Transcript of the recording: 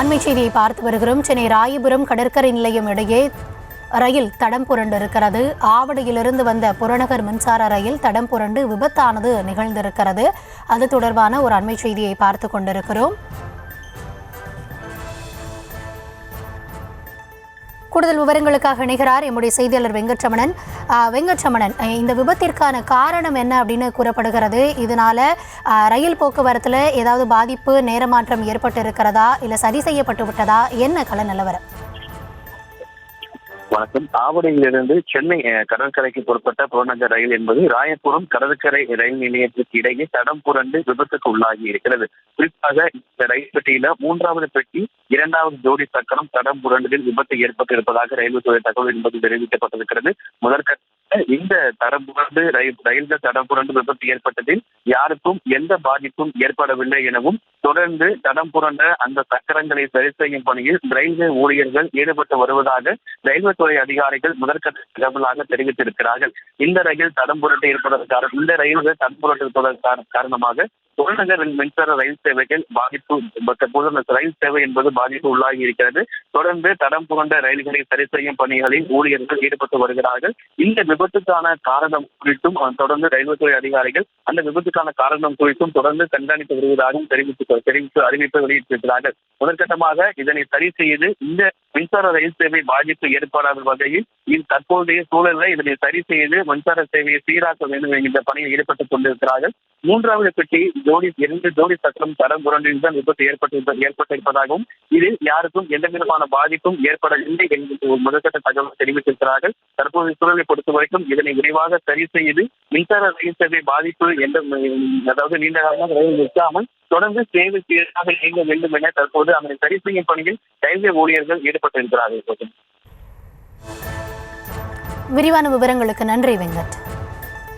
அண்மை செய்தியை பார்த்து வருகிறோம். சென்னை ராயபுரம் கடற்கரை நிலையம் இடையே ரயில் தடம் புரண்டிருக்கிறது. ஆவடியிலிருந்து வந்த புறநகர் மின்சார ரயில் தடம் புரண்டு விபத்தானது நிகழ்ந்திருக்கிறது. அது தொடர்பான ஒரு அண்மை செய்தியை பார்த்து கொண்டிருக்கிறோம். கூடுதல் விவரங்களுக்காக இணைகிறார் எம்முடைய செய்தியாளர் வெங்கட்ரமணன். வெங்கட்ரமணன், இந்த விபத்திற்கான காரணம் என்ன அப்படின்னு கூறப்படுகிறது? இதனால ரயில் போக்குவரத்துல ஏதாவது பாதிப்பு, நேரமாற்றம் ஏற்பட்டு இருக்கிறதா, இல்ல சரி செய்யப்பட்டு விட்டதா? என்ன கள நிலவரம்? வணக்கம். ஆவடியிலிருந்து சென்னை கடற்கரைக்கு புறப்பட்ட புறநகர் ரயில் என்பது ராயபுரம் கடற்கரை ரயில் நிலையத்திற்கு இடையே தடம் புரண்டு விபத்துக்கு உள்ளாகி இருக்கிறது. குறிப்பாக இந்த ரயில் பெட்டியில 3வது பெட்டி 2வது ஜோடி சக்கரம் தடம் புரண்டதில் விபத்து ஏற்பட்டு இருப்பதாக ரயில்வே துறை தகவல் என்பது தெரிவிக்கப்பட்டிருக்கிறது. முதற்கட்ட இந்த தடம் புரண்டு ரயில்கள் தடம் புரண்டு விபத்து ஏற்பட்டதில் யாருக்கும் எந்த பாதிப்பும் ஏற்படவில்லை எனவும், தொடர்ந்து தடம் புரண்ட அந்த சக்கரங்களை சரி செய்யும் பணியில் ரயில்வே ஊழியர்கள் ஈடுபட்டு வருவதாக ரயில்வே துறை அதிகாரிகள் முதற்கட்ட தகவலாக தெரிவித்திருக்கிறார்கள். இந்த ரயில் தடம் புரண்டு இருப்பதற்கான இந்த ரயில்கள் தடம் புரண்டு இருப்பதற்கான காரணமாக புறநகர் மின்சார ரயில் சேவைகள் பாதிப்பு, ரயில் சேவை என்பது பாதிப்பு உள்ளாகி இருக்கிறது. தொடர்ந்து தடம் புரண்ட ரயில்களை சரி செய்யும் பணிகளில் ஊழியர்கள் ஈடுபட்டு வருகிறார்கள். இந்த விபத்துக்கான காரணம் குறித்தும் தொடர்ந்து ரயில்வே துறை அதிகாரிகள் அந்த விபத்துக்கான காரணம் குறித்தும் தொடர்ந்து கண்காணித்து வருவதாகவும் தெரிவித்து அறிவிப்பு வெளியிட்டிருக்கிறார்கள். முதற்கட்டமாக இதனை சரி செய்து இந்த மின்சார ரயில் சேவை பாதிப்பு ஏற்படாத வகையில் தற்போதைய சூழலில் இதனை சரி செய்து மின்சார சேவையை சீராக்க வேண்டும் என்கின்ற பணியில் ஈடுபட்டுக் கொண்டிருக்கிறார்கள். 3வது பெட்டி 2 ஜோடி சக்கரம் தடம் புரண்டில் தான் விபத்து ஏற்பட்டிருப்பதாகவும், இதில் யாருக்கும் எந்த விதமான பாதிப்பும் ஏற்படவில்லை என்கின்ற முதற்கட்ட தகவல் தெரிவித்திருக்கிறார்கள். தற்போதைய சூழலை பொறுத்த வரைக்கும் இதனை விரைவாக சரி செய்து மின்சார ரயில் சேவை பாதிப்பு அதாவது நீண்ட காலமாக ரயில் நிற்காமல் தொடர்ந்து சேவை சீராக இயங்க வேண்டும் என தற்போது அதனை சரி செய்யும் பணியில் ரயில்வே ஊழியர்கள் ஈடுபட்டிருக்கிறார்கள். விரிவான விவரங்களுக்கு நன்றி வெங்கட்.